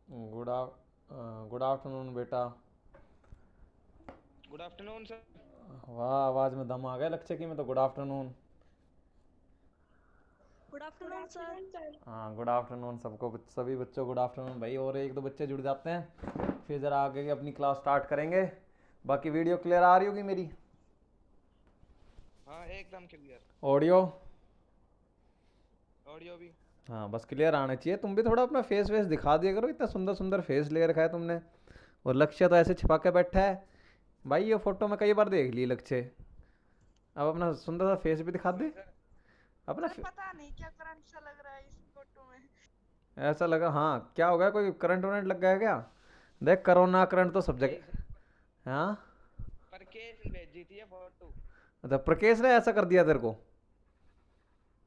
Good good afternoon बेटा। Good afternoon sir. वाह, आवाज़ में दम आ गया लक्ष्य की। मैं तो good afternoon. Good afternoon sir. हाँ, गुड आफ्टरनून सबको, सभी बच्चों गुड आफ्टरनून भाई। और एक दो बच्चे जुड़ जाते हैं, फिर ज़रा आगे की अपनी क्लास स्टार्ट करेंगे। बाकी वीडियो क्लियर आ रही होगी मेरी? हाँ एकदम क्लियर। ऑडियो? ऑडियो भी। हाँ, बस क्लियर आना चाहिए। तुम भी थोड़ा अपना फेस वेस दिखा दिया करो, इतना सुंदर सुंदर फेस ले रखा है तुमने। और लक्ष्य तो ऐसे छिपा के बैठा है भाई। ये फोटो में कई बार देख ली लक्ष्य। अब अपना सुंदर सा फेस भी दिखा दे क्यों सर? अपना सर पता नहीं क्या करंट सा लग रहा है इस फोटो में। ऐसा लगा। हाँ, क्या हो गया? कोई करंट वरंट लग गया क्या? देख, कोरोना करंट तो सब नहीं सर, जगह। हाँ। पर केस भेजी थी ये फोटो। अच्छा, प्रकेश ने ऐसा कर दिया तेरे को?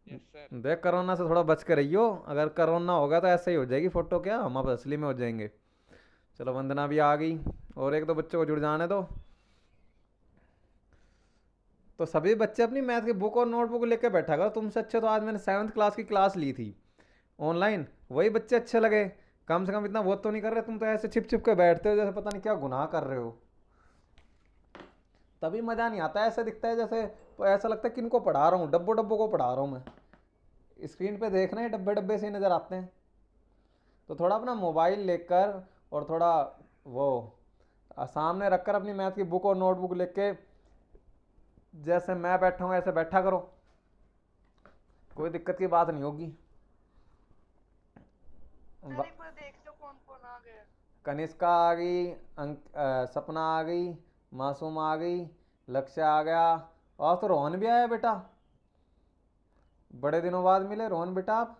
Yes sir. देख, कोरोना से थोड़ा बच के रहियो। अगर कोरोना होगा तो ऐसे ही हो जाएगी फोटो, क्या हम अब असली में हो जाएंगे। चलो, वंदना भी आ गई। और एक दो बच्चों को जुड़ जाने दो। तो सभी बच्चे अपनी मैथ की बुक और नोटबुक लेके बैठा करो। तुमसे अच्छे तो आज मैंने 7th क्लास की क्लास ली थी ऑनलाइन, वही बच्चे अच्छे लगे। कम से कम इतना वो तो नहीं कर रहे। तुम तो ऐसे छिप छिप के बैठते हो जैसे पता नहीं क्या गुनाह कर रहे हो। तभी मज़ा नहीं आता। ऐसे दिखता है जैसे, तो ऐसा लगता है किनको पढ़ा रहा हूँ, डब्बों डब्बों को पढ़ा रहा हूँ मैं। स्क्रीन पे देख रहे हैं, डब्बे डब्बे से नज़र आते हैं। तो थोड़ा अपना मोबाइल लेकर और थोड़ा वो सामने रखकर अपनी मैथ की बुक और नोटबुक लेके जैसे मैं बैठा हूँ ऐसे बैठा करो। कोई दिक्कत की बात नहीं होगी। सर एक बार देख लो कौन कौन आ गया। कनिष्का आ गई, सपना आ गई, मासूम आ गई, लक्ष्य आ गया। और तो रोहन भी आया बेटा। बड़े दिनों बाद मिले रोहन बेटा आप।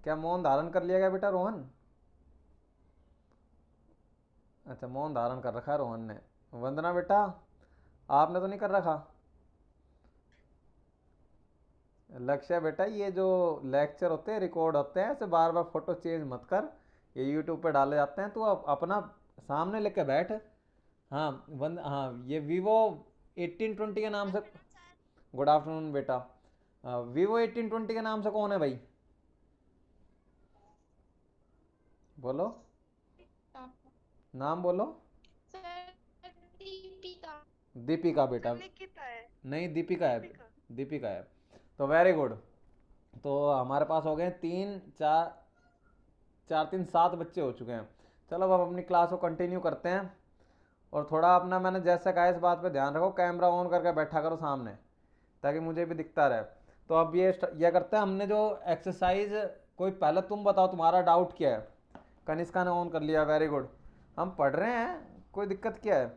क्या मौन धारण कर लिया गया बेटा रोहन? अच्छा, मौन धारण कर रखा है रोहन ने। वंदना बेटा, आपने तो नहीं कर रखा? लक्ष्य बेटा, ये जो लेक्चर होते हैं रिकॉर्ड होते हैं, ऐसे बार बार फोटो चेंज मत कर। ये यूट्यूब पे डाले जाते हैं, तो अपना सामने लेके बैठ। हाँ, हाँ, ये वीवो 1820 के नाम से। गुड आफ्टरनून बेटा। वीवो 1820 के नाम से कौन है भाई? बोलो, नाम बोलो। सर दीपिका। दीपिका सर बेटा। निकिता है। नहीं, दीपिका है। दीपिका। दीपिका है। तो वेरी गुड। तो हमारे पास हो गए 3 4, 4 3 7 बच्चे हो चुके हैं। चलो अब हम अपनी क्लास को कंटिन्यू करते हैं। और थोड़ा अपना मैंने जैसे कहा इस बात पे ध्यान रखो, कैमरा ऑन करके बैठा करो सामने, ताकि मुझे भी दिखता रहे। तो अब ये करते हैं हमने जो एक्सरसाइज। कोई पहले तुम बताओ तुम्हारा डाउट क्या है? कनिष्का ने ऑन कर लिया, वेरी गुड। हम पढ़ रहे हैं, कोई दिक्कत क्या है?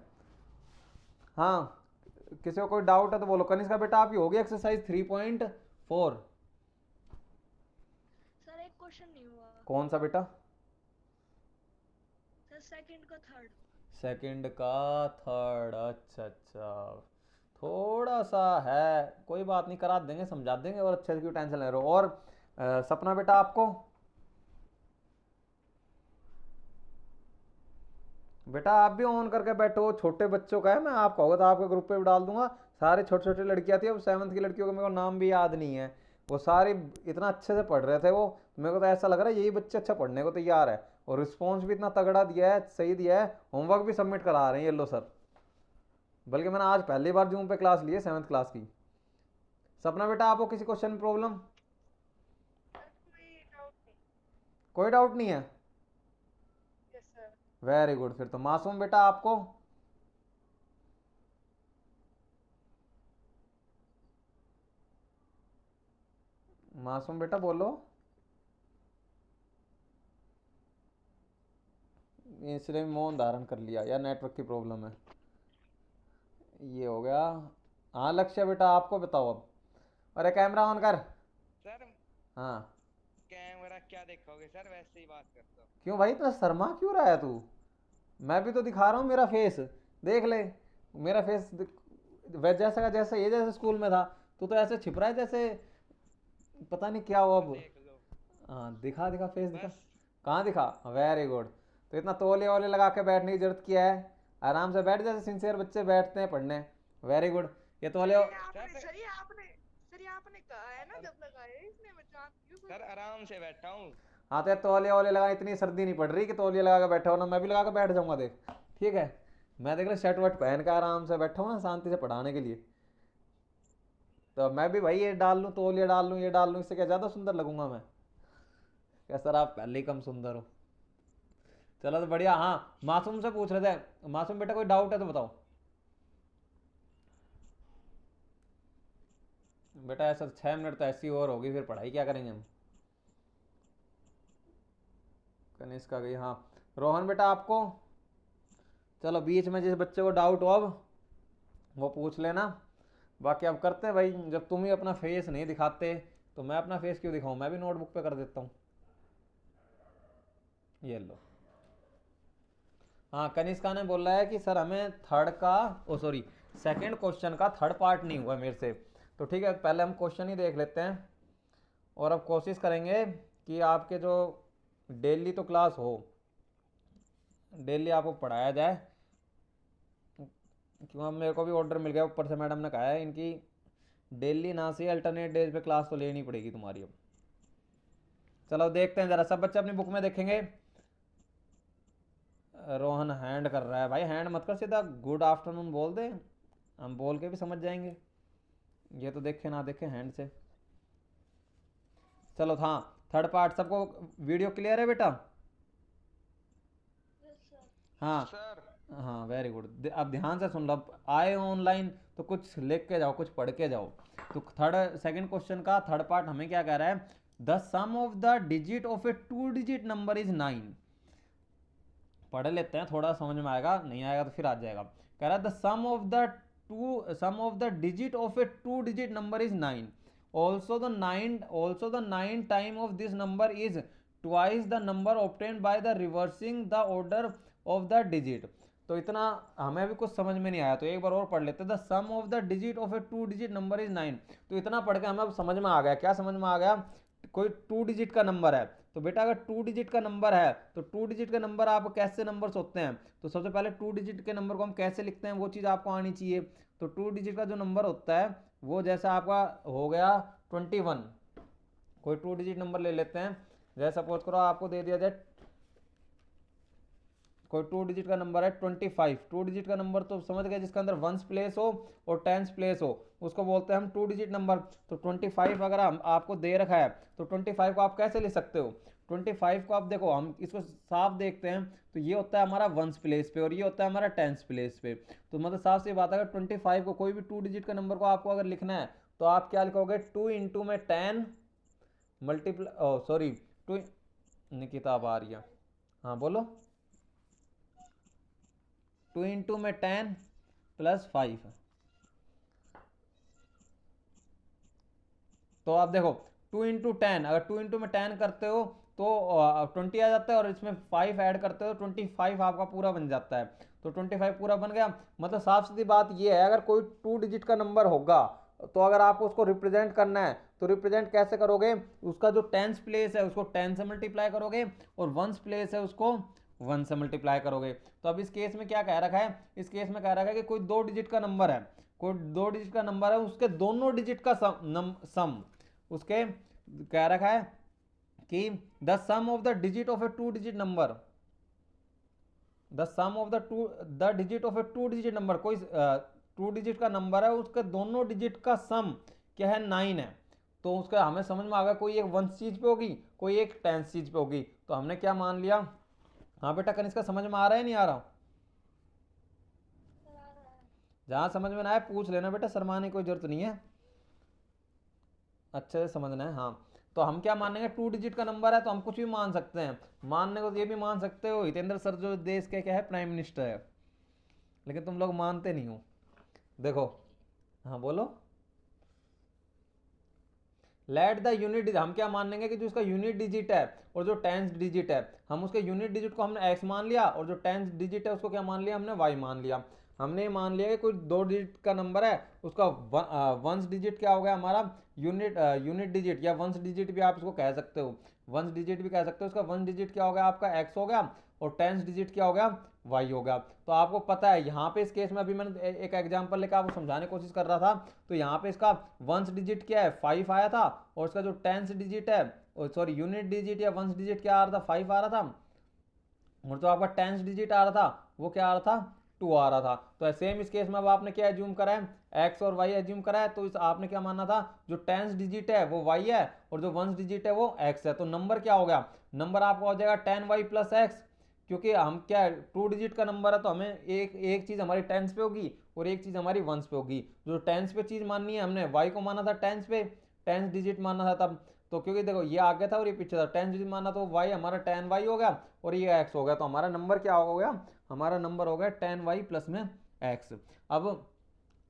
हाँ, किसी को कोई डाउट है तो बोलो। कनिष्का बेटा, आपकी होगी एक्सरसाइज 3.4। सर एक क्वेश्चन नहीं हुआ। कौन सा बेटा? सर सेकंड का थर्ड। सेकंड का थर्ड? अच्छा अच्छा, थोड़ा सा है। कोई बात नहीं, करा देंगे, समझा देंगे। और अच्छे से क्यों टेंशन ले रहे हो? और सपना बेटा आपको? बेटा आप भी ऑन करके बैठो। छोटे बच्चों का है, मैं आप कहोगे तो आपके ग्रुप पे भी डाल दूंगा। सारी छोटी छोटी लड़कियां थी, अब 7th की लड़कियों का मेरे को नाम भी याद नहीं है। वो सारी इतना अच्छे से पढ़ रहे थे वो। मेरे को तो ऐसा लग रहा है यही बच्चे अच्छा पढ़ने को तैयार है। और रिस्पॉन्स भी इतना तगड़ा दिया है, सही दिया है। होमवर्क भी सबमिट करा रहे हैं ये लो सर। बल्कि मैंने आज पहली बार जूम पे क्लास ली है 7th क्लास की। सपना बेटा, आपको किसी क्वेश्चन में प्रॉब्लम? सर कोई डाउट नहीं। कोई डाउट नहीं है? Yes sir. Very good. फिर तो मासूम बेटा आपको? मासूम बेटा बोलो। इसने मौन धारण कर लिया या नेटवर्क की प्रॉब्लम है? ये हो गया। हाँ लक्ष्य बेटा, आपको बताओ अब। अरे कैमरा ऑन कर। सर हाँ। कैमरा क्या देखोगे सर, वैसे ही बात करता हूँ। क्यों भाई, इतना शर्मा क्यों रहा है तू? मैं भी तो दिखा रहा हूँ मेरा फेस। देख ले, मेरा फेस वैसे जैसा का जैसा, ये जैसे स्कूल में था। तू तो ऐसे छिप रहा है जैसे पता नहीं क्या हो हाँ अब। देख लो। हाँ, दिखा दिखा फेस दिखा। बस। कहाँ दिखा? Very good. तो इतना तौलिया वोले लगा के बैठने की जरूरत क्या है? आराम से बैठ जैसे सिंसियर बच्चे बैठते हैं पढ़ने। Very good. ये तौलिया। सर ये आपने सर सर ये आपने सर ये आपने कहा है ना जब लगाया है इसने, मैं जानती हूँ सर सर। आराम से बैठा हूँ। हाँ तो तौलिया वाले लगा, इतनी सर्दी नहीं पड़ रही कि तौलिया लगा के बैठा हो ना, मैं भी लगा के बैठ जाऊंगा देख। ठीक है, मैं देख लो शर्ट वर्ट पहन के आराम से बैठा हूँ ना शांति से पढ़ाने के लिए। तो मैं भी भाई ये डाल लूँ, तौलिया डाल लूँ, ये डाल लूँ, इससे क्या ज़्यादा सुंदर लगूंगा मैं? क्या सर आप पहले ही कम सुंदर हो। चलो तो बढ़िया। हाँ मासूम से पूछ रहे थे, मासूम बेटा कोई डाउट है तो बताओ। बेटा ऐसा 6 मिनट तो ऐसी और होगी, फिर पढ़ाई क्या करेंगे हम। कनिष्का गई, हाँ। रोहन बेटा आपको, चलो बीच में जिस बच्चे को डाउट हो अब वो पूछ लेना। बाकी अब करते हैं भाई, जब तुम ही अपना फेस नहीं दिखाते तो मैं अपना फेस क्यों दिखाऊं, मैं भी नोटबुक पे कर देता हूँ। ये लो। हाँ कनिष्का ने बोला है कि सर हमें थर्ड का, ओ सॉरी सेकंड क्वेश्चन का थर्ड पार्ट नहीं हुआ मेरे से। तो ठीक है, पहले हम क्वेश्चन ही देख लेते हैं और अब कोशिश करेंगे कि आपके जो डेली तो क्लास हो, डेली आपको पढ़ाया जाए। क्यों, अब मेरे को भी ऑर्डर मिल गया ऊपर से, मैडम ने कहा है इनकी डेली ना से अल्टरनेट डेज पे क्लास तो लेनी पड़ेगी तुम्हारी अब। चलो देखते हैं जरा, सब बच्चे अपनी बुक में देखेंगे। रोहन हैंड कर रहा है, भाई हैंड मत कर, सीधा गुड आफ्टरनून बोल दे, हम बोल के भी समझ जाएंगे। ये तो देखे ना देखे हैंड से। चलो हाँ, थर्ड पार्ट सबको वीडियो क्लियर है बेटा? हाँ सर हाँ वेरी गुड। अब ध्यान से सुन लो, अब आए ऑनलाइन तो कुछ लिख के जाओ, कुछ पढ़ के जाओ। तो थर्ड सेकंड क्वेश्चन का थर्ड पार्ट हमें क्या कह रहा है, the sum of the digit of a 2 digit number is 9। पढ़ लेते हैं, थोड़ा समझ में आएगा, नहीं आएगा तो फिर आ जाएगा। कह रहा है the sum of the digit of a 2 digit number is 9। Also the 9 time of this number is twice the number obtained by the reversing the order of the digit. तो इतना हमें भी कुछ समझ में नहीं आया, तो एक बार और पढ़ लेते हैं। The sum of the digit of a 2 digit number is 9। तो इतना पढ़ के हमें अब समझ में आ गया, क्या समझ में आ गया, कोई 2 डिजिट का नंबर है। तो बेटा अगर 2 डिजिट का नंबर है तो 2 डिजिट के नंबर आप कैसे नंबर्स होते हैं, तो सबसे पहले 2 डिजिट के नंबर को हम कैसे लिखते हैं वो चीज़ आपको आनी चाहिए। तो 2 डिजिट का जो नंबर होता है वो जैसा आपका हो गया 21। कोई 2 डिजिट नंबर ले लेते हैं, जैसे सपोज करो आपको दे दिया जाए कोई 2 डिजिट का नंबर है 25। 2 डिजिट का नंबर तो समझ गए, जिसके अंदर वंस प्लेस हो और टेंस प्लेस हो उसको बोलते हैं हम 2 डिजिट नंबर। तो 25 अगर हम आपको दे रखा है तो 25 को आप कैसे लिख सकते हो, 25 को आप देखो, हम इसको साफ देखते हैं तो ये होता है हमारा वंस प्लेस पे और ये होता है हमारा टेंस प्लेस पे। तो मतलब साफ सी बात है, अगर 25 को कोई भी 2 डिजिट का नंबर को आपको अगर लिखना है तो आप क्या लिखोगे, 2 इंटू में 10 मल्टीप्लाई, सॉरी 2, निकिता अब आ रही है, हाँ बोलो, 2 इंटू में 10 प्लस 5। तो आप देखो 2 इंटू 10, अगर 2 इंटू में 10 करते हो तो 20 आ जाता है और इसमें 5 ऐड करते हो 25 आपका पूरा बन जाता है। तो 25 पूरा बन गया। मतलब साफ सीधी बात ये है, अगर कोई 2 डिजिट का नंबर होगा तो अगर आपको उसको रिप्रेजेंट करना है तो रिप्रेजेंट कैसे करोगे, उसका जो टेंस प्लेस है उसको 10 से मल्टीप्लाई करोगे और वंस प्लेस है उसको 1 से मल्टीप्लाई करोगे। तो अब इस केस में क्या कह रखा है, इस केस में कह रखा है कि कोई 2 डिजिट का नंबर है, कोई 2 डिजिट का नंबर है, उसके दोनों डिजिट का सम उसके कह रखा है कि the sum of the digit of a 2 digit number, the sum of the digit of a 2 digit number, कोई 2 डिजिट का नंबर है उसके दोनों डिजिट का सम क्या है, 9 है। तो उसका हमें समझ में आ गया कोई एक वंस चीज पे होगी कोई एक टेंस चीज पे होगी। तो हमने क्या मान लिया, हाँ बेटा कनिष्का समझ में आ रहा है नहीं आ रहा, जहां समझ में ना आए पूछ लेना बेटा, शर्माने की कोई जरूरत नहीं है, अच्छे से समझना है। हाँ तो हम क्या मानेंगे, 2 डिजिट का नंबर है तो हम कुछ भी मान सकते हैं। मानने को तो ये भी मान सकते हो हितेंद्र सर जो देश के क्या है प्राइम मिनिस्टर है, लेकिन तुम लोग मानते नहीं हो। देखो, हाँ बोलो, लेट द यूनिट, हम क्या मानेंगे कि जो उसका यूनिट डिजिट है और जो टेंस डिजिट है, हम उसके यूनिट डिजिट को हमने एक्स मान लिया और जो टेंस डिजिट है उसको क्या मान लिया, हमने वाई मान लिया। हमने मान लिया कि कोई 2 डिजिट का नंबर है उसका वंस डिजिट क्या हो गया हमारा यूनिट डिजिट या वंस डिजिट भी आप इसको कह सकते हो, वंस डिजिट भी कह सकते हो, उसका वंस डिजिट क्या हो गया आपका एक्स हो गया और 10th डिजिट क्या हो गया, y हो गया। तो आपको पता है यहाँ पे इस केस में अभी मैंने एक एग्जांपल लेकर आपको समझाने की कोशिश कर रहा था, तो यहाँ पे इसका 1st डिजिट क्या है 5 आया था, और इसका जो 10th डिजिट है, सॉरी यूनिट डिजिट या 1st डिजिट क्या आ रहा था 5 आ रहा था, और जो आपका 10th डिजिट आ रहा था वो क्या आ रहा था 2 आ रहा था। तो सेम इस केस में अब आपने क्या एज्यूम करा है, x और y एज्यूम करा है, तो इस आपने क्या माना था जो 10th डिजिट है वो y है और जो 1st डिजिट है वो x है। तो नंबर क्या हो गया, नंबर आपका हो जाएगा 10y प्लस x, क्योंकि हम क्या 2 डिजिट का नंबर है तो हमें एक चीज़ हमारी 10s पे होगी और एक चीज़ हमारी 1s पे होगी। जो 10s पे चीज़ माननी है हमने y को माना था 10s पे, 10th डिजिट माना था तब, तो क्योंकि देखो ये आगे था और ये पीछे था, 10th डिजिट माना तो y हमारा 10y हो गया और ये x हो गया, तो हमारा नंबर क्या हो गया, हमारा नंबर हो गया 10y प्लस में x। अब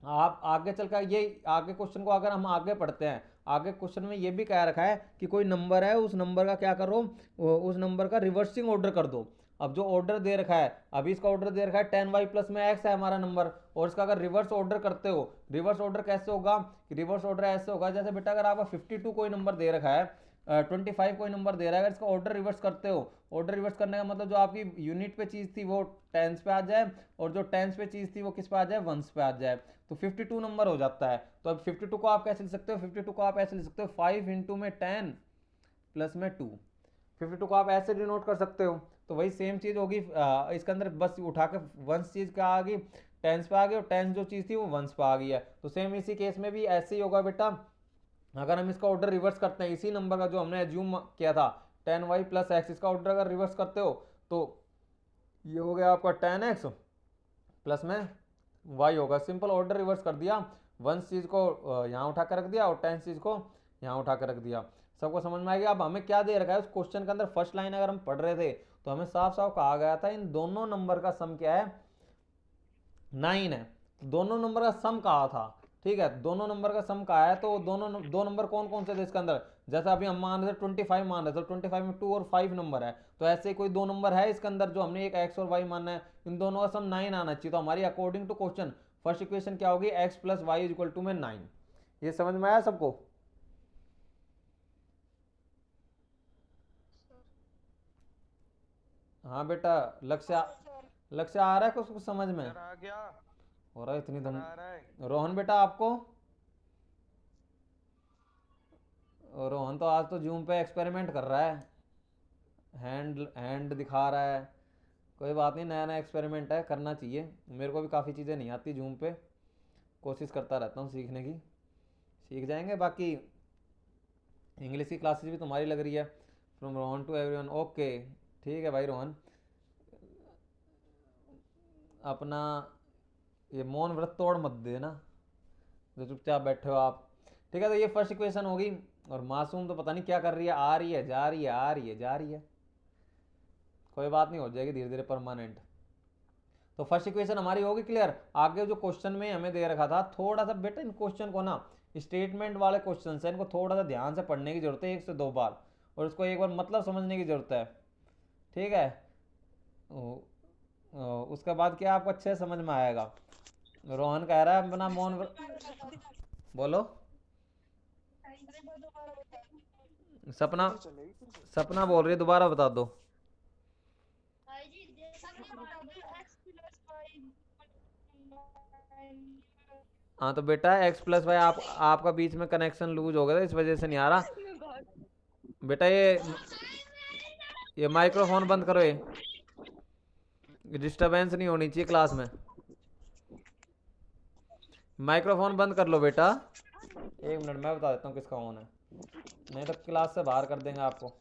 आप आगे चलकर ये आगे क्वेश्चन को अगर हम आगे पढ़ते हैं, आगे क्वेश्चन में ये भी कह रखा है कि कोई नंबर है उस नंबर का क्या करो, उस नंबर का रिवर्सिंग ऑर्डर कर दो। अब जो ऑर्डर दे रखा है, अभी इसका ऑर्डर दे रखा है 10y प्लस में x है हमारा नंबर, और इसका अगर रिवर्स ऑर्डर करते हो, रिवर्स ऑर्डर कैसे होगा, रिवर्स ऑर्डर ऐसे होगा जैसे बेटा अगर आपका 52 कोई नंबर दे रखा है, 25 कोई नंबर दे रहा है, अगर इसका ऑर्डर रिवर्स करते हो, ऑर्डर रिवर्स करने का मतलब जो आपकी यूनिट पे चीज़ थी वो टेंस पे आ जाए और जो टेंस पे चीज़ थी वो किस पे आ जाए, वंस पे आ जाए, तो 52 नंबर हो जाता है। तो अब 52 को आप कैसे लिख सकते हो, 52 को आप ऐसे लिख सकते हो 5 इंटू में 10 प्लस में 2, 52 को आप ऐसे डिनोट कर सकते हो। तो वही सेम चीज़ होगी इसके अंदर, बस उठा के वंस चीज़ क्या आ गई, टेंस पे आ गई और टेंस जो चीज़ थी वो वंस पे आ गई है। तो सेम इसी केस में भी ऐसे ही होगा बेटा, अगर हम इसका ऑर्डर रिवर्स करते हैं इसी नंबर का जो हमने एज्यूम किया था 10y प्लस एक्स, इसका ऑर्डर अगर रिवर्स करते हो तो ये हो गया आपका 10x प्लस में y होगा। सिंपल ऑर्डर रिवर्स कर दिया, वंस चीज़ को यहाँ उठा कर रख दिया और 10 चीज़ को यहाँ उठा कर रख दिया। सबको समझ में आ गया। अब हमें क्या दे रखा है उस क्वेश्चन के अंदर, फर्स्ट लाइन अगर हम पढ़ रहे थे तो हमें साफ साफ कहा गया था इन दोनों नंबर का सम क्या है, 9 है। दोनों नंबर का सम कहा था, ठीक है, दोनों नंबर का सम कहा है, तो दो नंबर कौन कौन से थे इसके अंदर, जैसा अभी हम मान रहे थे 25 मान रहे थे, तो 25 में 2 और 5 नंबर है, तो ऐसे कोई दो नंबर है इसके अंदर जो हमने एक x और y मानना है, इन दोनों का सम 9 आना चाहिए। तो हमारी according to question first equation क्या होगी, x plus Y is equal to में 9। ये समझ में आया सबको? हाँ बेटा, लक्ष्य आ रहा है कुछ समझ में सर आ गया, हो रहा है इतनी सर दम। आ रहा है। रोहन बेटा आपको, रोहन तो आज तो जूम पे एक्सपेरिमेंट कर रहा है, हैंड दिखा रहा है। कोई बात नहीं, नया नया एक्सपेरिमेंट है, करना चाहिए। मेरे को भी काफ़ी चीज़ें नहीं आती जूम पे, कोशिश करता रहता हूँ सीखने की, सीख जाएंगे। बाकी इंग्लिश की क्लासेस भी तुम्हारी लग रही है। From Rohan to everyone, okay ठीक है भाई रोहन। अपना ये मौन व्रत तोड़ मत देना जो चुपचाप बैठे हो आप, ठीक है। तो ये फर्स्ट इक्वेशन होगी, और मासूम तो पता नहीं क्या कर रही है, आ रही है जा रही है, आ रही है जा रही है, कोई बात नहीं, हो जाएगी धीरे धीरे परमानेंट। तो फर्स्ट इक्वेशन हमारी होगी क्लियर। आगे जो क्वेश्चन में हमें दे रखा था, थोड़ा सा बेटा इन क्वेश्चन को ना, स्टेटमेंट वाले क्वेश्चन है, इनको थोड़ा सा ध्यान से पढ़ने की जरूरत है, 1 से 2 बार, और इसको एक बार मतलब समझने की जरूरत है, ठीक है। उसके बाद क्या आपको अच्छे समझ में आएगा। रोहन कह रहा है अपना मौन बोलो। सपना, सपना बोल रही है, दोबारा बता दो। हाँ तो बेटा x प्लस वाई, आपका बीच में कनेक्शन लूज हो गया था, इस वजह से नहीं आ रहा बेटा। ये माइक्रोफोन बंद करो, ये डिस्टरबेंस नहीं होनी चाहिए क्लास में। माइक्रोफोन बंद कर लो बेटा। 1 मिनट मैं बता देता हूँ किसका ऑन है, नहीं तो क्लास से बाहर कर देंगे आपको।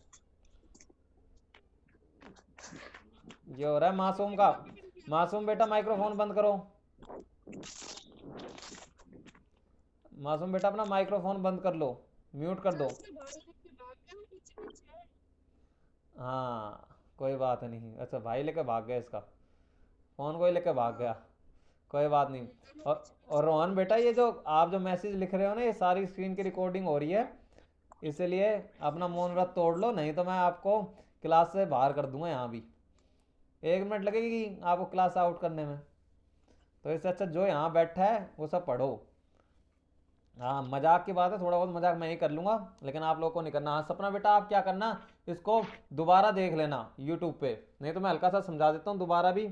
ये हो रहा है मासूम का। मासूम बेटा माइक्रोफोन बंद करो। मासूम बेटा अपना माइक्रोफोन बंद कर लो, म्यूट कर दो। हाँ कोई बात नहीं, अच्छा भाई लेके भाग गया, इसका फोन कोई लेके भाग गया, कोई बात नहीं। और रोहन बेटा, ये जो आप जो मैसेज लिख रहे हो ना, ये सारी स्क्रीन की रिकॉर्डिंग हो रही है, इसलिए अपना मौन व्रत तोड़ लो, नहीं तो मैं आपको क्लास से बाहर कर दूंगा। यहाँ भी 1 मिनट लगेगी आपको क्लास आउट करने में, तो इससे अच्छा जो यहाँ बैठा है वो सब पढ़ो। हाँ मजाक की बात है, थोड़ा बहुत मजाक मैं ही कर लूंगा, लेकिन आप लोगों को नहीं करना। हाँ सपना बेटा आप क्या करना, इसको दोबारा देख लेना यूट्यूब पे, नहीं तो मैं हल्का सा समझा देता हूँ दोबारा भी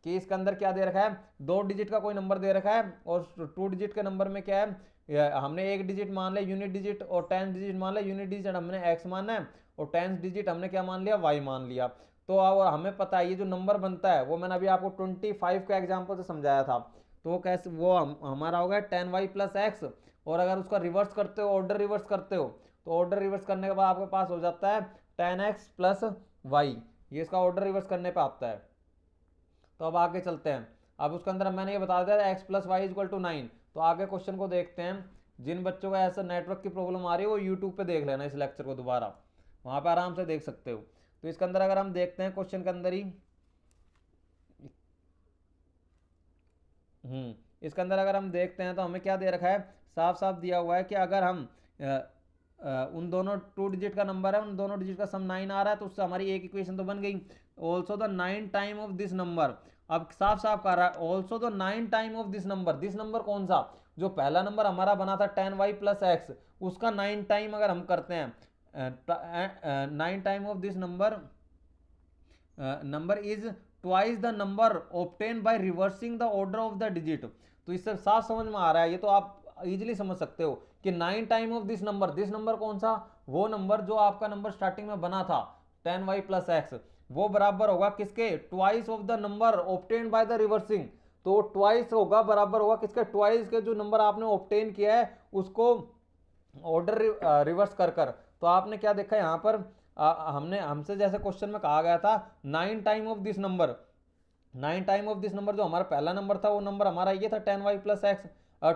कि इसके अंदर क्या दे रखा है। 2 डिजिट का कोई नंबर दे रखा है और 2 डिजिट के नंबर में क्या है, हमने 1 डिजिट मान लिया यूनिट डिजिट और 10 डिजिट मान लिया यूनिट डिजिट, हमने एक्स मानना है और 10 डिजिट हमने क्या मान लिया, वाई मान लिया। तो अब हमें पता है ये जो नंबर बनता है वो मैंने अभी आपको 25 का एग्जाम्पल से समझाया था। तो वो कैसे, वो हमारा हो गया 10y+x, और अगर उसका रिवर्स करते हो, ऑर्डर रिवर्स करते हो, तो ऑर्डर रिवर्स करने के बाद आपके पास हो जाता है 10x+y, ये इसका ऑर्डर रिवर्स करने पे आता है। तो अब आगे चलते हैं। अब उसके अंदर मैंने ये बता दिया x+y=9। तो आगे क्वेश्चन को देखते हैं। जिन बच्चों को ऐसा नेटवर्क की प्रॉब्लम आ रही है वो यूट्यूब पे देख लेना इस लेक्चर को दोबारा, वहां पे आराम से देख सकते हो। तो इसके अंदर अगर हम देखते हैं क्वेश्चन के अंदर ही, इसके अंदर अगर हम देखते हैं तो हमें क्या दे रखा है, साफ साफ दिया हुआ है कि अगर हम उन दोनों 2 डिजिट का नंबर है, उन दोनों डिजिट का सम 9 आ रहा है, तो उससे हमारी एक इक्वेशन तो बन गई। Also the 9 time of this number, अब साफ साफ कह रहा है also the 9 time of this number. This number कौन सा, जो पहला नंबर हमारा बना था 10y+x, उसका 9 टाइम अगर हम करते हैं 9 time of this number is twice the number obtain by reversing the order of the digit. तो इससे साफ समझ में आ रहा है, ये तो आप इजीली समझ सकते हो कि 9 टाइम ऑफ दिस नंबर कौन सा, वो नंबर जो आपका नंबर स्टार्टिंग में बना था 10y+x, वो बराबर होगा किसके, twice of the number obtain bye the reversing. तो ट्वाइस होगा, बराबर होगा किसके, ट्वाइस के जो नंबर आपने ऑब्टेन किया है उसको ऑर्डर रिवर्स कर कर। तो आपने क्या देखा यहाँ पर, हमने हमसे जैसे क्वेश्चन में कहा गया था 9 time of this number, 9 time of this number जो हमारा पहला नंबर था वो नंबर हमारा ये था 10y+x,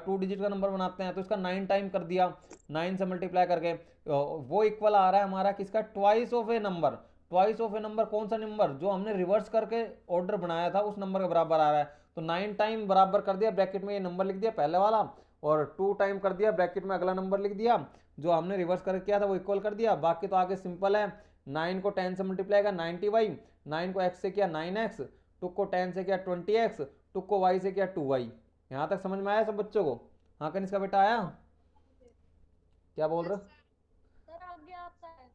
2 डिजिट का नंबर बनाते हैं तो इसका 9 टाइम कर दिया, 9 से मल्टीप्लाई करके, वो इक्वल आ रहा है हमारा किसका, twice of A number. Twice of A number कौन सा नंबर, जो हमने रिवर्स करके ऑर्डर बनाया था उस नंबर के बराबर आ रहा है। तो 9 टाइम बराबर कर दिया, ब्रैकेट में ये नंबर लिख दिया पहले वाला, और 2 टाइम कर दिया, ब्रैकेट में अगला नंबर लिख दिया जो हमने रिवर्स करके किया था वो इक्वल कर दिया। बाकी तो आगे सिंपल है, 9 को 10 से मल्टीप्लाई किया 90y, 9 को x से किया 9x, 2 को 10 से किया 20x, 2 को y से किया 2y। यहाँ तक समझ में आया सब बच्चों को? हाँ कनिष्क का बेटा आया, क्या बोल रहे हो? सर आगे आता है।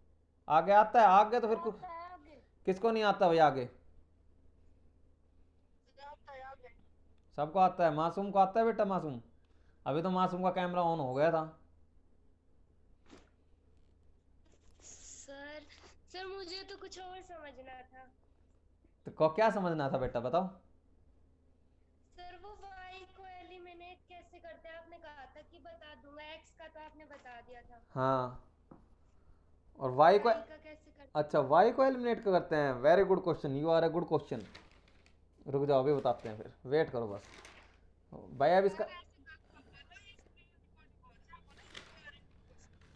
आगे आता है, आगे तो फिर आता है आगे। किसको नहीं आता भाई आगे? आता है आगे। सबको आता है, मासूम को आता है बेटा, मासूम अभी तो मासूम का कैमरा ऑन हो गया था। सर सर मुझे तो कुछ और समझना था। तो को क्या समझना था बेटा बताओ? सर वो y को एलिमिनेट कैसे करते हैं, आपने कहा था कि बता दूंगा, x का तो आपने बता दिया था, हाँ, और y को, y का कैसे करते अच्छा y को एलिमिनेट करते हैं, very good question, you are a good question. रुक जाओ अभी बताते हैं, फिर वेट करो बस भाई। अब इसका,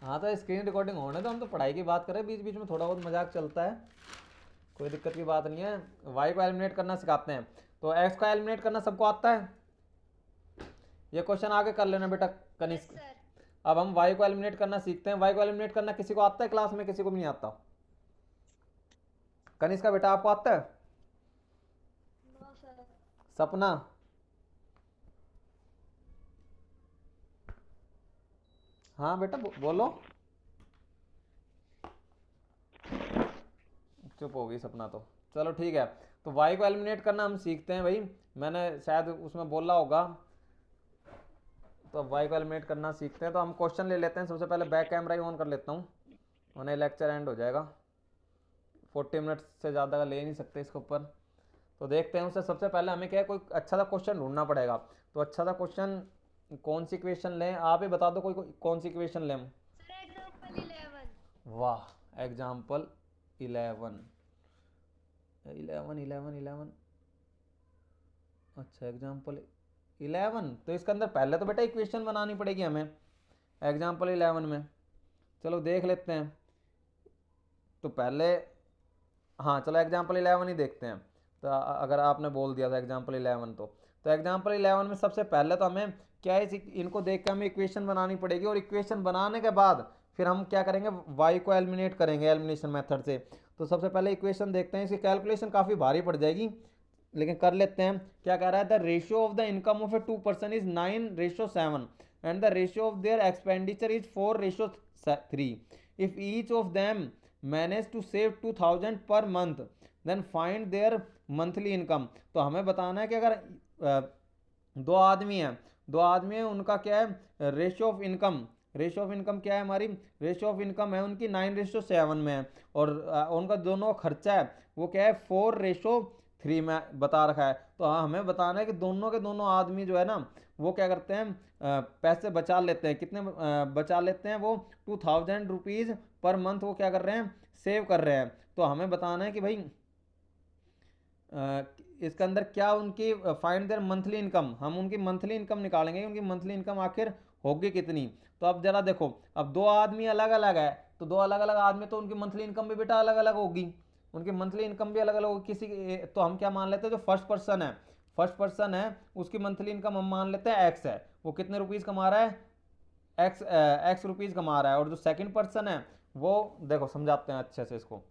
हाँ तो स्क्रीन रिकॉर्डिंग होने तो, हम तो पढ़ाई की बात करें, बीच बीच में थोड़ा बहुत मजाक चलता है, कोई दिक्कत की बात नहीं है। y को एलिमिनेट करना सिखाते हैं, तो x को एलिमिनेट करना सबको आता है। ये क्वेश्चन आगे कर लेना बेटा कनिष्क। सर? अब हम y को एलिमिनेट करना सीखते हैं। y को एलिमिनेट करना किसी को आता है क्लास में, किसी को भी नहीं आता? कनिष्क का बेटा आपको आता है? No sir. सपना, हाँ बेटा बोलो। चुप हो गई सपना तो, चलो ठीक है। तो y को एलिमिनेट करना हम सीखते हैं भाई, मैंने शायद उसमें बोला होगा। तो अब y को एलिमिनेट करना सीखते हैं, तो हम क्वेश्चन ले लेते हैं। सबसे पहले बैक कैमरा ही ऑन कर लेता हूँ, वरना लेक्चर एंड हो जाएगा, 40 मिनट से ज़्यादा का ले नहीं सकते इसके ऊपर। तो देखते हैं उससे सबसे पहले हमें क्या है, कोई अच्छा सा क्वेश्चन ढूंढना पड़ेगा। तो अच्छा सा क्वेश्चन कौन सी इक्वेशन लें, आप ही बता दो कोई कौन सी इक्वेशन लें। Sir example 11। वाह, एग्जाम्पल 11, 11, अच्छा एग्जाम्पल 11। तो इसके अंदर पहले तो बेटा इक्वेशन बनानी पड़ेगी हमें एग्जाम्पल 11 में। चलो देख लेते हैं। तो पहले, हाँ चलो एग्जाम्पल 11 ही देखते हैं। तो अगर आपने बोल दिया था एग्जाम्पल 11, तो एग्जाम्पल 11 में सबसे पहले तो हमें क्या है, इनको देख के हमें इक्वेशन बनानी पड़ेगी, और इक्वेशन बनाने के बाद फिर हम क्या करेंगे, y को एलिमिनेट करेंगे एलिमिनेशन मेथड से। तो सबसे पहले इक्वेशन देखते हैं, इसकी कैलकुलेशन काफ़ी भारी पड़ जाएगी, लेकिन कर लेते हैं। क्या कह रहा है, the ratio of the income of a 2 person is 9:7 and the ratio of their expenditure is 4:3। If each of them manage to save 2000 per month then find their monthly income. तो हमें बताना है कि अगर दो आदमी हैं, उनका क्या है ratio of income, ratio of income क्या है हमारी, रेशियो ऑफ इनकम है उनकी 9:7 में है, और उनका दोनों खर्चा है वो क्या है 4:3 में बता रखा है। तो हाँ, हमें बताना है कि दोनों के दोनों आदमी जो है ना वो क्या करते हैं, पैसे बचा लेते हैं। कितने बचा लेते हैं वो 2000 रुपीज़ पर मंथ वो क्या कर रहे हैं, सेव कर रहे हैं। तो हमें बताना है कि भाई इसके अंदर क्या उनकी फाइंड देयर मंथली इनकम, हम उनकी मंथली इनकम निकालेंगे, उनकी मंथली इनकम आखिर होगी कितनी। तो अब जरा देखो, अब दो आदमी अलग अलग है, तो दो अलग अलग आदमी तो उनकी मंथली इनकम भी बेटा अलग अलग होगी, उनकी मंथली इनकम भी अलग अलग होगी। तो हम क्या मान लेते हैं, जो फर्स्ट पर्सन है, उसकी मंथली इनकम हम मान लेते हैं एक्स है, वो कितने रुपीज़ कमा रहा है, एक्स रुपीज़ कमा रहा है। और जो सेकंड पर्सन है वो, देखो समझाते हैं अच्छे से इसको।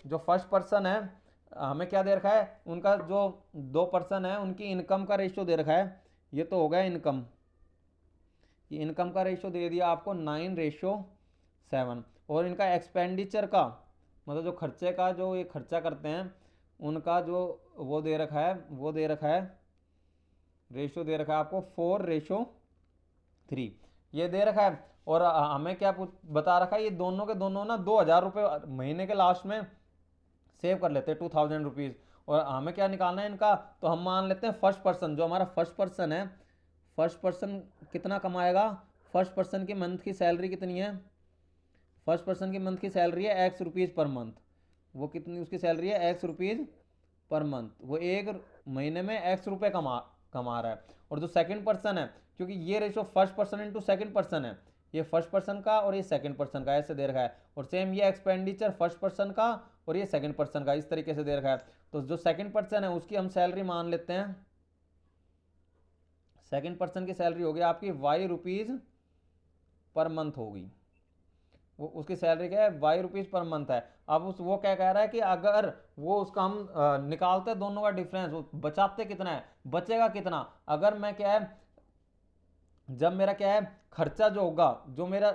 जो फर्स्ट पर्सन है हमें क्या दे रखा है, उनका जो 2 पर्सन है उनकी इनकम का रेशियो दे रखा है, ये तो हो गया इनकम, ये इनकम का रेशियो दे दिया आपको 9:7। और इनका एक्सपेंडिचर का मतलब जो खर्चे का, जो ये खर्चा करते हैं उनका जो वो दे रखा है, रेशियो दे रखा है आपको 4:3 ये दे रखा है। और हमें क्या बता रखा है, ये दोनों के दोनों ना 2000 रुपये महीने के लास्ट में सेव कर लेते हैं 2000 रुपीज़। और हमें क्या निकालना है इनका, तो हम मान लेते हैं फर्स्ट पर्सन, जो हमारा फर्स्ट पर्सन है, फर्स्ट पर्सन कितना कमाएगा, फर्स्ट पर्सन की मंथ की सैलरी कितनी है, फर्स्ट पर्सन की मंथ की सैलरी है एक्स रुपीज़ पर मंथ, वो कितनी उसकी सैलरी है एक्स रुपीज़ पर मंथ, वो एक महीने में एक्स रुपये कमा रहा है। और जो सेकंड पर्सन है, क्योंकि ये ratio first person into second person है, ये फर्स्ट पर्सन का और ये सेकंड पर्सन का ऐसे दे रखा है। और सेम ये एक्सपेंडिचर फर्स्ट पर्सन का और ये सेकंड पर्सन का इस तरीके से दे रखा है। तो जो सेकंड पर्सन है उसकी हम सैलरी मान लेते हैं, सेकंड पर्सन की सैलरी होगी आपकी वाई रुपीज़ पर मंथ होगी, वो उसकी सैलरी क्या है वाई रुपीज़ पर मंथ है। अब वो क्या कह रहा है कि अगर वो उसका हम निकालते दोनों का डिफरेंस, वो बचाते कितना है, बचेगा कितना, अगर मैं क्या है, जब मेरा क्या है खर्चा जो होगा, जो मेरा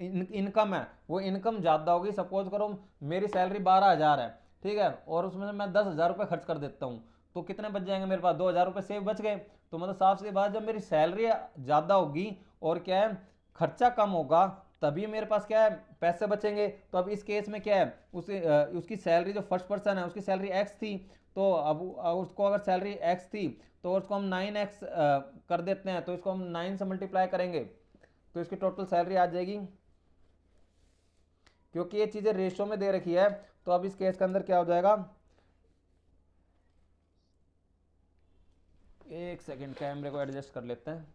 इनकम है वो इनकम ज़्यादा होगी, सपोज करो मेरी सैलरी 12,000 है, ठीक है, और उसमें मैं 10,000 रुपये खर्च कर देता हूँ, तो कितने बच जाएंगे मेरे पास, 2,000 रुपये सेव बच गए। तो मतलब साफ सी बात, जब मेरी सैलरी ज़्यादा होगी और क्या है खर्चा कम होगा, तभी मेरे पास क्या है पैसे बचेंगे। तो अब इस केस में क्या है, उसकी सैलरी जो फर्स्ट पर्सन है उसकी सैलरी एक्स थी, तो अब उसको अगर सैलरी एक्स थी तो उसको हम 9x कर देते हैं, तो इसको हम 9 से मल्टीप्लाई करेंगे तो इसकी टोटल सैलरी आ जाएगी। क्योंकि ये चीज़ें रेशो में दे रखी है, तो अब इस केस के अंदर क्या हो जाएगा, एक सेकेंड कैमरे को एडजस्ट कर लेते हैं।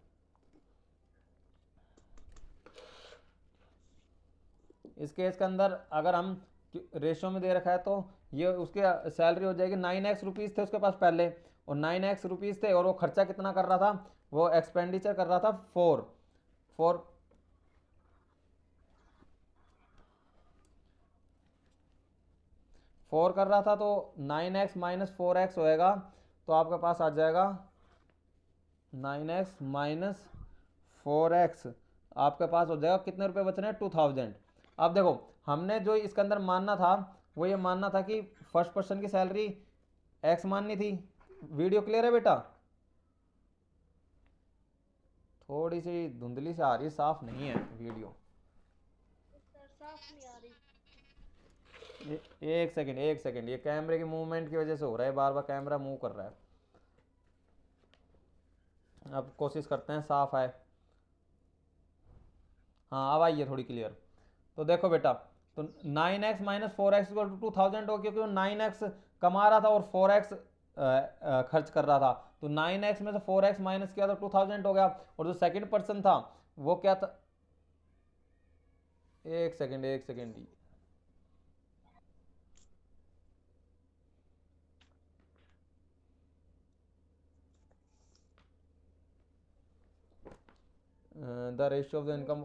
इस केस के अंदर अगर हम रेशो में दे रखा है तो ये उसकी सैलरी हो जाएगी 9x रुपीज़ थे उसके पास पहले, और 9x रुपीज़ थे, और वो खर्चा कितना कर रहा था, वो एक्सपेंडिचर कर रहा था 4 कर रहा था, तो 9x माइनस 4x होएगा, तो आपके पास आ जाएगा 9x माइनस 4x, आपके पास हो जाएगा कितने रुपए बच रहे हैं 2000। अब देखो हमने जो इसके अंदर मानना था वो ये मानना था कि फर्स्ट पर्सन की सैलरी x माननी थी। वीडियो क्लियर है बेटा, थोड़ी सी धुंधली से आ रही है, साफ नहीं है वीडियो। सर साफ नहीं आ रही। एक सेकंड, ये कैमरे की मूवमेंट की वजह से हो रहा है, बार बार कैमरा मूव कर रहा है। अब कोशिश करते हैं साफ आए, हाँ अब आइए थोड़ी क्लियर। तो देखो बेटा, तो 9x minus 4x equal to 2000 हो, क्योंकि वो 9x कमा रहा था और 4x खर्च कर रहा था, तो 9x में से 4x माइनस किया तो 2000 हो गया। और जो सेकंड पर्सन था वो क्या था, एक second, the ratio of the income,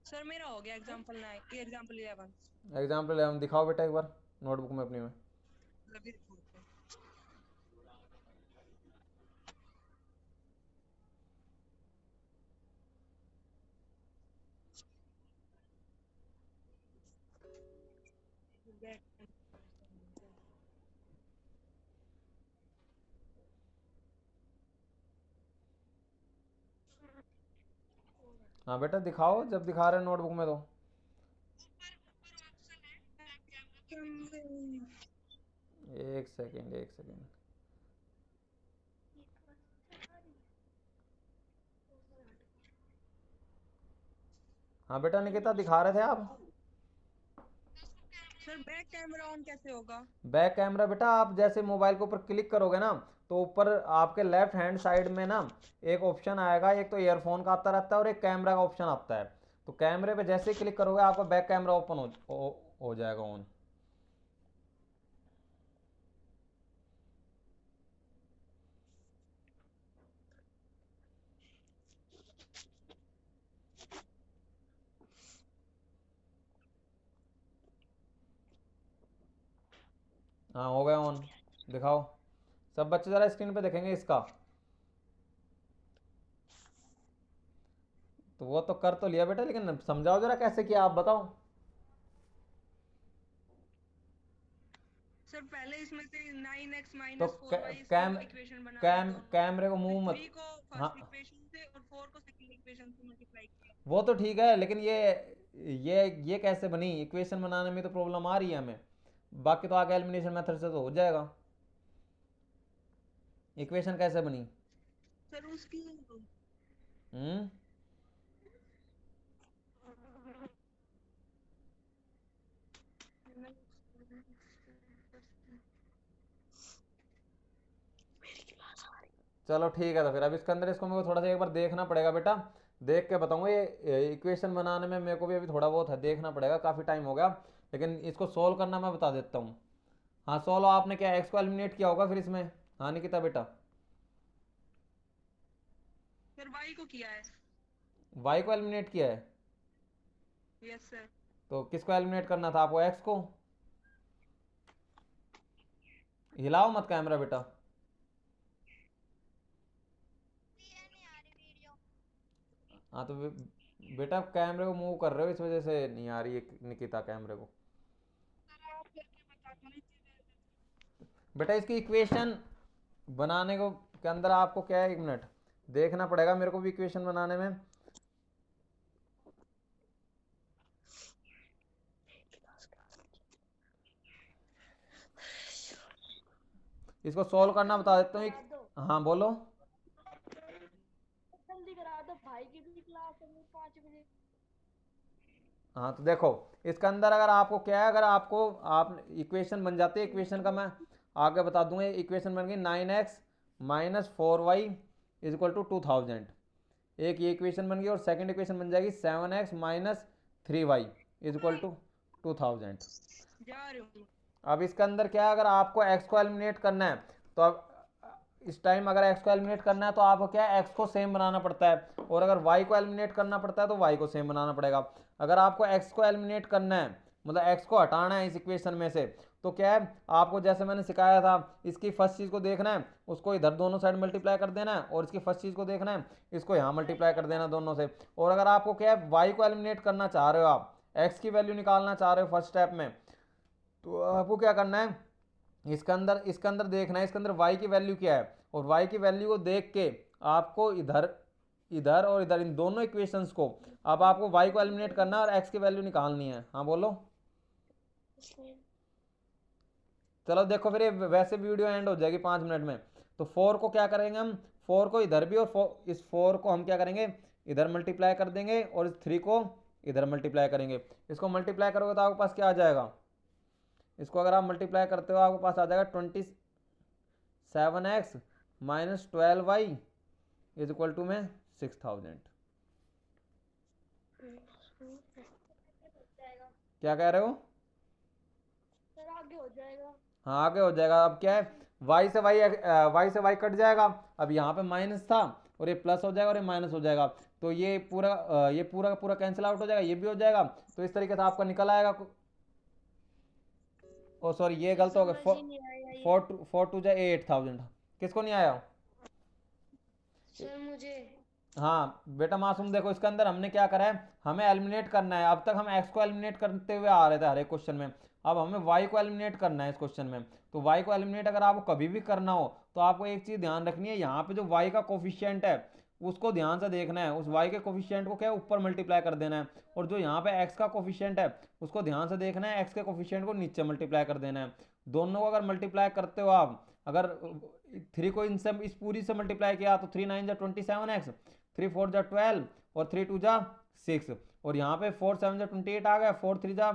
sir मेरा हो गया एग्जाम्पल 9 एग्जाम्पल 11 एग्जाम्पल 11 दिखाओ बेटा एक बार नोटबुक में अपनी में। अभी रिपोर्ट पे हाँ बेटा दिखाओ जब दिखा रहे हैं नोटबुक में तो। एक सेकेंड एक सेकेंड। हाँ बेटा निकिता दिखा रहे थे आप। सर बैक कैमरा ऑन कैसे होगा? बैक कैमरा बेटा आप जैसे मोबाइल के ऊपर क्लिक करोगे ना तो ऊपर आपके लेफ्ट हैंड साइड में ना एक ऑप्शन आएगा, एक तो ईयरफोन का आता रहता है और एक कैमरा का ऑप्शन आता है। तो कैमरे पे जैसे ही क्लिक करोगे आपका बैक कैमरा ओपन हो जाएगा ऑन। हाँ हो गया ऑन। दिखाओ सब बच्चे ज़रा स्क्रीन पे देखेंगे इसका। तो वो तो कर तो लिया बेटा लेकिन समझाओ जरा कैसे किया आप बताओ। सर पहले इसमें से 9x तो माइनस 4y इसको इक्वेशन बना दी दोनों। कैमरे को फिर मुंह मत। 3 को हाँ फर्स्ट इक्वेशन से और 4 को सेकंड इक्वेशन से मल्टीप्लाई किया। वो तो ठीक है लेकिन ये कैसे बनी, इक्वेशन बनाने में तो प्रॉब्लम आ रही है हमें। बाकी तो आगे एलिमिनेशन मेथड से तो हो जाएगा। इक्वेशन कैसे बनी? सर उसकी हम्म चलो ठीक है तो फिर अब इसके अंदर इसको मेरे को थोड़ा सा एक बार देखना पड़ेगा बेटा, देख के बताऊंगा। ये इक्वेशन बनाने में मेरे को भी अभी थोड़ा बहुत है देखना पड़ेगा, काफ़ी टाइम हो गया। लेकिन इसको सोल्व करना मैं बता देता हूँ। हाँ सोल्व आपने क्या एक्स को एलिमिनेट किया होगा फिर इसमें। हाँ निकिता बेटा सर y को किया है। वाई को एलिमिनेट किया है। Yes sir. तो किसको एलिमिनेट करना था आपको, एक्स को। हिलाओ मत कैमरा बेटा। हाँ तो बेटा कैमरे को मूव कर रहे हो इस वजह से नहीं आ रही है निकिता कैमरे को। बेटा इसकी इक्वेशन बनाने को के अंदर आपको क्या है, एक मिनट देखना पड़ेगा मेरे को भी इक्वेशन बनाने में। इसको सॉल्व करना बता देता हूँ हाँ बोलो। जल्दी करा दो भाई की भी क्लास है 5 बजे। हाँ तो देखो इसके अंदर अगर आपको क्या है, अगर आपको आप इक्वेशन बन जाती है, इक्वेशन का मैं आगे बता दूंगा। इक्वेशन बन गई 9x minus 4y is equal to 2000। एक ये इक्वेशन बन गई और सेकंड इक्वेशन बन जाएगी 7x minus 3y is equal to 2000। जा रहे हूँ। अब इसके अंदर क्या है, अगर आपको x को एलिमिनेट करना है तो अब इस टाइम अगर x को एलिमिनेट करना है तो आपको क्या है, x को सेम बनाना पड़ता है। और अगर y को एलिमिनेट करना पड़ता है तो y को सेम बनाना पड़ेगा। अगर आपको x को एलिमिनेट करना है मतलब x को हटाना है इस इक्वेशन में से, तो क्या है आपको जैसे मैंने सिखाया था, इसकी फर्स्ट चीज़ को देखना है, उसको इधर दोनों साइड मल्टीप्लाई कर देना है, और इसकी फर्स्ट चीज़ को देखना है, इसको यहाँ मल्टीप्लाई कर देना दोनों से। और अगर आपको क्या है y को एलिमिनेट करना चाह रहे हो, आप x की वैल्यू निकालना चाह रहे हो फर्स्ट स्टेप में, तो आपको क्या करना है, इसके अंदर देखना है इसके अंदर y की वैल्यू क्या है, और y की वैल्यू को देख के आपको इधर इधर और इधर इन दोनों इक्वेशंस को अब आपको y को एलिमिनेट करना है और x की वैल्यू निकालनी है। हाँ बोलो। चलो देखो फिर ये वैसे वीडियो एंड हो जाएगी 5 मिनट में। तो 4 को क्या करेंगे हम, 4 को इधर भी और इस 4 को हम क्या करेंगे इधर मल्टीप्लाई कर देंगे और इस 3 को इधर मल्टीप्लाई करेंगे। इसको मल्टीप्लाई करोगे तो आपके पास क्या आ जाएगा, इसको अगर आप मल्टीप्लाई करते हो आपके पास आ जाएगा 27x minus 12y is equal to में 6000। क्या कह रहे हो? सर आगे हो जाएगा। हाँ आगे हो जाएगा। अब क्या है y से y कट जाएगा। अब यहाँ पे माइनस था और ये प्लस हो जाएगा और ये माइनस हो जाएगा, तो ये पूरा का पूरा कैंसिल आउट हो जाएगा, ये भी हो जाएगा। तो इस तरीके से आपका निकल आएगा। ओ सॉरी, ये गलत हो गया, समझ ही नहीं आया ये। 4 टू जा 8000। किसको नहीं आया? सर मुझे हाँ बेटा मासूम, देखो इसके अंदर हमने क्या करा है, हमें एलिमिनेट करना है। अब तक हम एक्स को एलिमिनेट करते हुए आ रहे थे हर एक क्वेश्चन में, अब हमें वाई को एलिमिनेट करना है इस क्वेश्चन में। तो वाई को एलिमिनेट अगर आपको कभी भी करना हो तो आपको एक चीज ध्यान रखनी है, यहाँ पे जो वाई का कोफिशिएंट है उसको ध्यान से देखना है, उस वाई के कोफिशिएंट को क्या है ऊपर मल्टीप्लाई कर देना है, और जो यहाँ पे एक्स का कोफिशिएंट है उसको ध्यान से देखना है, एक्स के कोफिशिएंट को नीचे मल्टीप्लाई कर देना है। दोनों को अगर मल्टीप्लाई करते हो आप, अगर 3 को इनसे इस पूरी से मल्टीप्लाई किया तो 3 9 जा 27x, 3 4 जा 12 और 3 2 जा 6, और यहाँ पे 4 7 जा 28 आ गया, 4 3 जा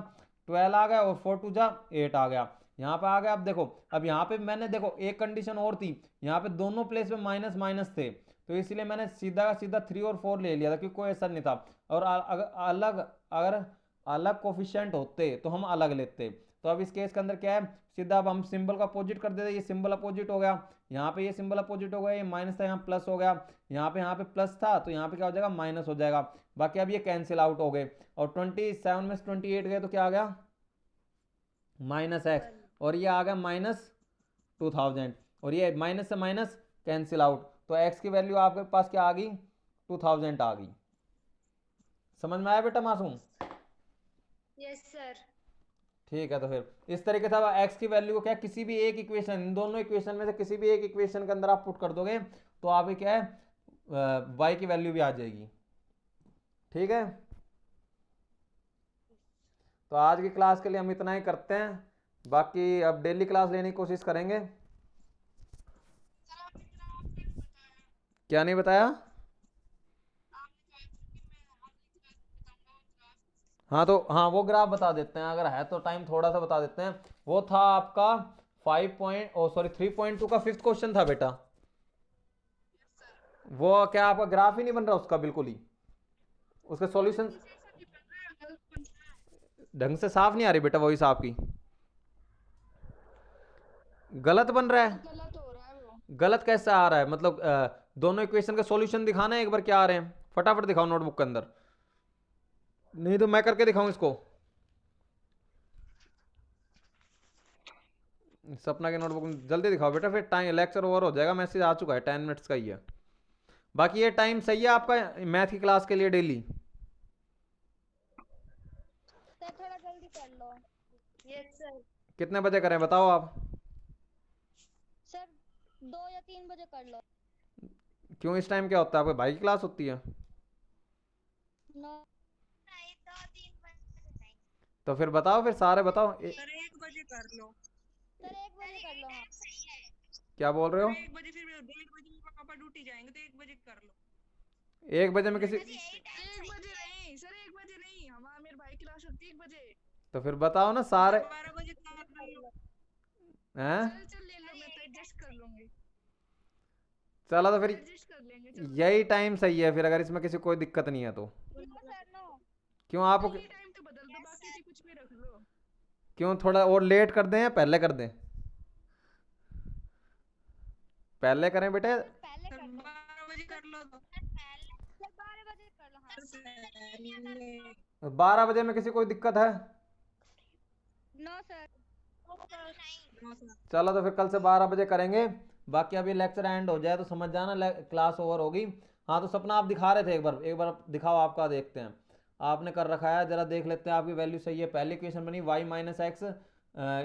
12 आ गया, और 4 2 जा 8 आ गया। यहाँ पे आ गया। अब देखो, अब यहाँ पे मैंने देखो एक कंडीशन और थी, यहाँ पे दोनों प्लेस में माइनस माइनस थे, तो इसलिए मैंने सीधा का सीधा 3 और 4 ले लिया था, क्योंकि कोई असर नहीं था। और अगर अलग कोफिशिएंट होते तो हम अलग लेते। तो अब इस केस के अंदर क्या है, सीधा अब हम सिंबल का अपोजिट कर देते, ये सिंबल अपोजिट हो गया, यहाँ पे ये सिंबल अपोजिट हो गया, ये माइनस था यहाँ प्लस हो गया, यहाँ पे प्लस था तो यहाँ पे क्या हो जाएगा, माइनस हो जाएगा। बाकी अब ये कैंसिल आउट हो गए, और 27 में से 28 गए तो क्या आ गया, माइनस एक्स, और ये आ गया -2000, और ये माइनस से माइनस कैंसिल आउट, तो एक्स की वैल्यू आपके पास क्या आ गई, 2000 आ गई। समझ में आया बेटा मासूम? Yes sir. ठीक है, तो फिर इस तरीके से अब एक्स की वैल्यू को क्या, किसी भी एक इक्वेशन, इन दोनों इक्वेशन में से किसी भी एक इक्वेशन के अंदर आप पुट कर दोगे तो आपकी क्या है, वाई की वैल्यू भी आ जाएगी। ठीक है, तो आज की क्लास के लिए हम इतना ही करते हैं, बाकी अब डेली क्लास लेने की कोशिश करेंगे। क्या नहीं बताया? हाँ तो हाँ, वो ग्राफ बता देते हैं, अगर है तो टाइम थोड़ा सा बता देते हैं। वो था आपका 3.2 का 5th क्वेश्चन था बेटा। वो क्या आपका ग्राफ ही नहीं बन रहा उसका, बिल्कुल ही उसके सॉल्यूशन ढंग से साफ नहीं आ रही बेटा, वॉइस आपकी गलत बन रहा है। गलत हो रहा है वो। गलत कैसे आ रहा है, मतलब दोनों इक्वेशन के सॉल्यूशन दिखाना है एक बार, क्या आ रहे हैं फटाफट दिखाओ नोटबुक के अंदर, नहीं तो मैं करके दिखाऊं इसको। सपना के नोटबुक में जल्दी दिखाओ बेटा, फिर टाइम लेक्चर ओवर हो जाएगा, मैसेज आ चुका है 10 मिनट्स का ही है। बाकी ये टाइम सही है आपका मैथ की क्लास के लिए डेली? सर थोड़ा जल्दी कर लो। Yes sir. कितने बजे करें बताओ आप? सर 2 या 3 बजे कर लो। क्यों, इस टाइम क्या होता है, आपके भाई की क्लास होती है? नो नहीं, 2 3 बजे नहीं। तो फिर बताओ, फिर सारे बताओ। सर 1 बजे कर लो। सर 1 बजे कर लो। हाँ सही है। क्या बोल रहे हो? 1 बजे, फिर 1:30 बजे पापा ड्यूटी जाएंगे, तो 1 बजे कर लो। 1 बजे में किसी, 1 बजे नहीं सर, 1 बजे नहीं, हमारा मेरे भाई की क्लास होती है 1 बजे। तो फिर बताओ ना सारे 12 बजे कर लो। हैं। चल ले लो, मैं तो एडजस्ट कर लूंगी। चलो तो फिर एडजस्ट कर लेंगे। चलो यही टाइम सही है फिर, अगर इसमें किसी कोई दिक्कत नहीं है तो। Sir no. क्यों आप, ये टाइम तो बदल दो, बाकी की कुछ भी रख लो। क्यों थोड़ा और लेट कर दें या पहले कर दें? पहले करें बेटे? पहले सर कर लो। 12 बजे कर लो तो। सर 12 बजे कर लो। हाँ 12 बजे में किसी कोई दिक्कत है? No sir. चलो तो फिर कल से 12 बजे करेंगे। बाकी अभी लेक्चर एंड हो जाए तो समझ जाना क्लास ओवर होगी। हाँ तो सपना आप दिखा रहे थे, एक बार दिखाओ, आपका देखते हैं। आपने कर रखा है, जरा देख लेते हैं आपकी वैल्यू सही है। पहली इक्वेशन बनी y minus x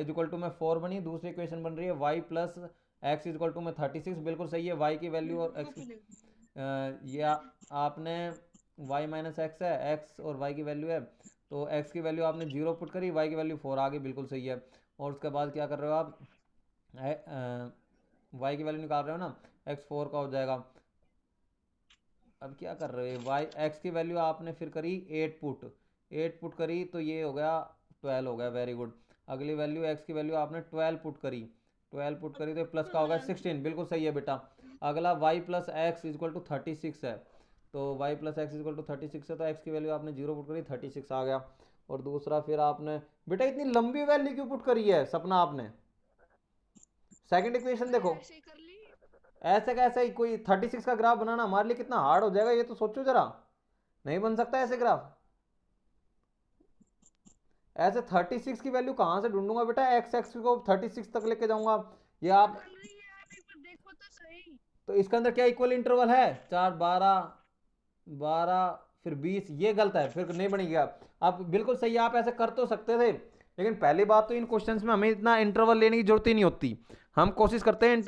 equal to में 4 बनी, दूसरी इक्वेशन बन रही है y plus x equal to में 36, बिल्कुल सही है। y की वैल्यू और x ये आपने y माइनस एक्स है, x और y की वैल्यू है, तो x की वैल्यू आपने 0 पुट करी, y की वैल्यू 4 आ गई, बिल्कुल सही है। और उसके बाद क्या कर रहे हो आप, y की वैल्यू निकाल रहे हो ना, x 4 का हो जाएगा। अब क्या कर रहे हो, y x की वैल्यू आपने फिर करी 8 पुट करी, तो ये हो गया 12 हो गया, वेरी गुड। अगली वैल्यू x की वैल्यू आपने 12 पुट करी तो प्लस का होगा 16, बिल्कुल सही है बेटा। अगला y plus x equal to 36 है, तो y plus x equal to 36 है, तो x की वैल्यू आपने 0 पुट करी, 36 आ गया। और दूसरा फिर आपने बेटा इतनी लंबी वैल्यू क्यों पुट करी है सपना आपने? सेकंड इक्वेशन देखो, ऐसे ही कर ली। ऐसे कैसे ही कोई 36 का ग्राफ बनाना हमारे लिए कितना हार्ड हो जाएगा, ये तो सोचो जरा। नहीं बन सकता ऐसे ग्राफ। ऐसे 36 की वैल्यू कहाँ से ढूंढूंगा बेटा, एक्स एक्स को 36 तक लेके जाऊंगा। ये आप बन रही है यार, एक बार देखो तो सही। तो इसके अंदर क्या इक्वल इंटरवल है, 4 12 12 फिर 20, ये गलत है, फिर नहीं बनेगा। आप बिल्कुल सही, आप ऐसे कर तो सकते थे, लेकिन पहली बात तो इन क्वेश्चंस में हमें इतना इंटरवल लेने की जरूरत ही नहीं होती। हम कोशिश करते हैं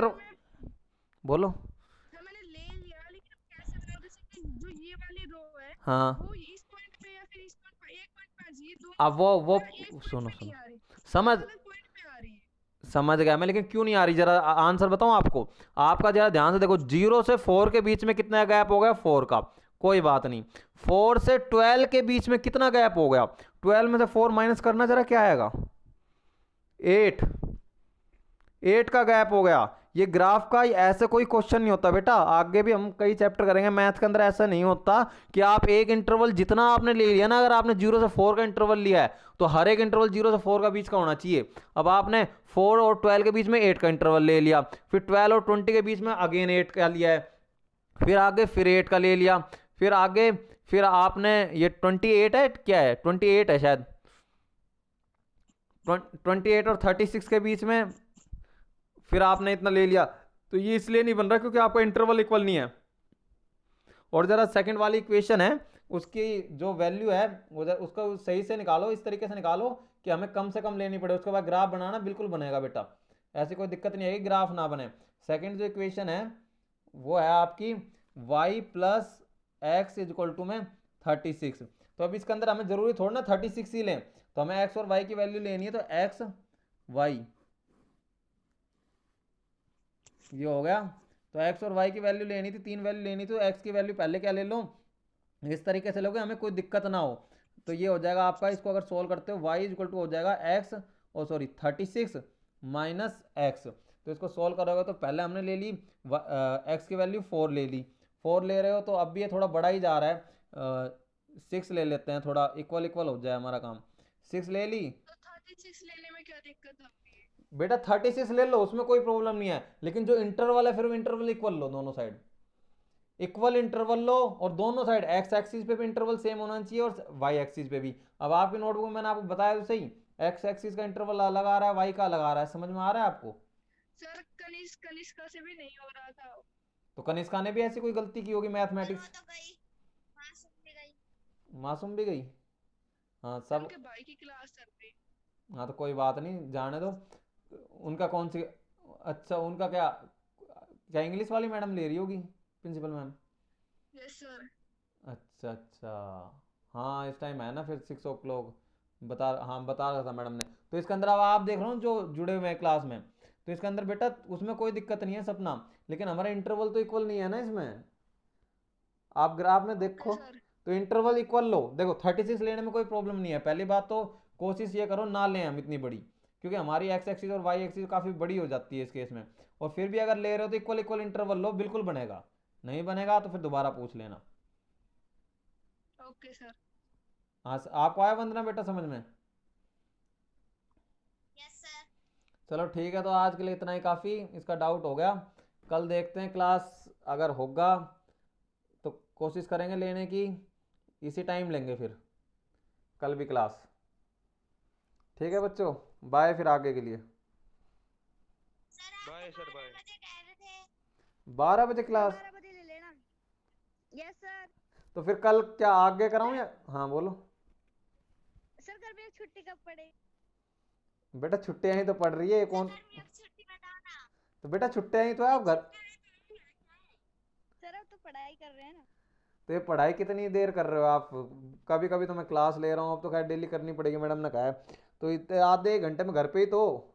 बोलो। सर मैंने ले लिया, लेकिन अब कैसे बनाऊं? जैसे कि जो ये वाली रो है हाँ वो इस पॉइंट पे या फिर इस पॉइंट पे 1.5, ये दोनों अब वो एक point सुनो पे नहीं सुनो आ रही, समझ अलग पॉइंट पे आ रही है। समझ गया मैं, लेकिन क्यों नहीं आ रही जरा आंसर बताऊं आपको। आपका जरा ध्यान से देखो, 0 से 4 के बीच में कितना गैप हो गया, 4 का, कोई बात नहीं। 4 से 12 के बीच में कितना गैप हो गया, 12 में से 4 माइनस करना जरा, क्या आएगा, 8 का गैप हो गया। ये ग्राफ का ऐसे कोई क्वेश्चन नहीं होता बेटा, आगे भी हम कई चैप्टर करेंगे मैथ के अंदर, ऐसा नहीं होता कि आप एक इंटरवल जितना आपने ले लिया ना, अगर आपने 0 से 4 का इंटरवल लिया है तो हर एक इंटरवल 0 से 4 का बीच का होना चाहिए। अब आपने 4 और 12 के बीच में 8 का इंटरवल ले लिया, फिर 12 और 20 के बीच में अगेन 8 का लिया है, फिर आगे फिर 8 का ले लिया, फिर आगे फिर आपने ये 28 है, क्या है 28 है शायद, 28 और 36 के बीच में फिर आपने इतना ले लिया। तो ये इसलिए नहीं बन रहा क्योंकि आपका इंटरवल इक्वल नहीं है। और जरा सेकंड वाली इक्वेशन है, उसकी जो वैल्यू है उसका सही से निकालो, इस तरीके से निकालो कि हमें कम से कम लेनी पड़े, उसके बाद ग्राफ बनाना बिल्कुल बनेगा बेटा, ऐसी कोई दिक्कत नहीं आएगी ग्राफ ना बने। सेकंड जो इक्वेशन है वो है आपकी y plus x is equal to में 36। तो अब इसके अंदर हमें जरूरी थोड़ा ना 36 ही लें, तो हमें x और y की वैल्यू लेनी है, तो x y ये हो गया। तो x और y की वैल्यू लेनी थी, 3 वैल्यू लेनी थी, तो x की वैल्यू पहले क्या ले लो, इस तरीके से लोगे, हमें कोई दिक्कत ना हो। तो ये हो जाएगा आपका, इसको अगर सोल्व करते हो y इज इक्वल टू हो जाएगा x और सॉरी 36 माइनस एक्स। तो इसको सोल्व करोगे तो पहले हमने ले ली x की वैल्यू 4 ले ली, 4 ले रहे हो तो अब भी ये थोड़ा बड़ा ही जा रहा है, 6 ले लेते हैं, थोड़ा इक्वल इक्वल हो जाए हमारा काम। 6 ले ली तो 36 लेने में क्या दिक्कत होती है? बेटा, 36 ले लो, उसमें कोई प्रॉब्लम नहीं है, लेकिन जो इंटरवल है फिर वो इंटरवल इक्वल लो, दोनों साइड इक्वल इंटरवल लो, और दोनों साइड एक्स एक्सिस पे भी इंटरवल सेम होना चाहिए और वाई एक्सिस पे भी। अब आपकी नोटबुक में मैंने आपको बताया तो सही, एक्स एक्सिस का इंटरवल अलग आ रहा है, वाई का अलग आ रहा है, समझ में आ रहा है आपको। सर कनिष्का से भी नहीं हो रहा था। तो कनिष्का ने भी ऐसी कोई गलती की होगी मैथमेटिक्स, तो गई मासूम भी गई। मासूम भी गई, हाँ सब, उनके भाई की क्लास चल रही। हाँ तो कोई बात नहीं, जाने दो। उनका कौन सी, अच्छा उनका क्या क्या इंग्लिश वाली मैडम ले रही होगी, प्रिंसिपल मैम। Yes sir. अच्छा अच्छा, हाँ इस टाइम है ना फिर 6 o'clock, बता रहा था मैडम ने। तो इसके अंदर अब आप देख रहे हो जो जुड़े हुए हैं क्लास में, तो इसके अंदर बेटा उसमें कोई दिक्कत नहीं है सपना, लेकिन हमारा इंटरवल तो इक्वल नहीं है ना इसमें। आप ग्राफ में देखो सर तो इंटरवल इक्वल लो, देखो 36 लेने में कोई प्रॉब्लम नहीं है। पहली बात तो कोशिश ये करो ना लें हम इतनी बड़ी, क्योंकि हमारी एक्स एक्सिस और वाई एक्सिस काफ़ी बड़ी हो जाती है इस केस में। और फिर भी अगर ले रहे हो तो इक्वल इक्वल इंटरवल लो, बिल्कुल बनेगा, नहीं बनेगा तो फिर दोबारा पूछ लेना। Okay sir. हाँ आपको आया वंदना बेटा समझ में। Yes sir. चलो ठीक है, तो आज के लिए इतना ही काफ़ी, इसका डाउट हो गया। कल देखते हैं क्लास, अगर होगा तो कोशिश करेंगे लेने की, इसी टाइम लेंगे फिर कल भी क्लास। ठीक है बच्चों, बाय फिर आगे के लिए। Bye sir bye. 12 बजे क्लास, 12 बजे ले लेना। Yes sir. तो फिर कल क्या आगे कराऊं या, हाँ बोलो। सर गर्मी की छुट्टी कब पड़ेगी? बेटा छुट्टियां ही तो पड़ रही है, कौन, छुट्टी बताओ ना। तो बेटा छुट्टियां ही तो है, आप घर, सर अब तो पढ़ाई कर रहे हैं ना। तो ये पढ़ाई कितनी देर कर रहे हो आप, कभी कभी तो मैं क्लास ले रहा हूँ, अब तो खैर डेली करनी पड़ेगी, मैडम ने कहा है, तो इतने आधे 1 घंटे में घर पे ही तो हो।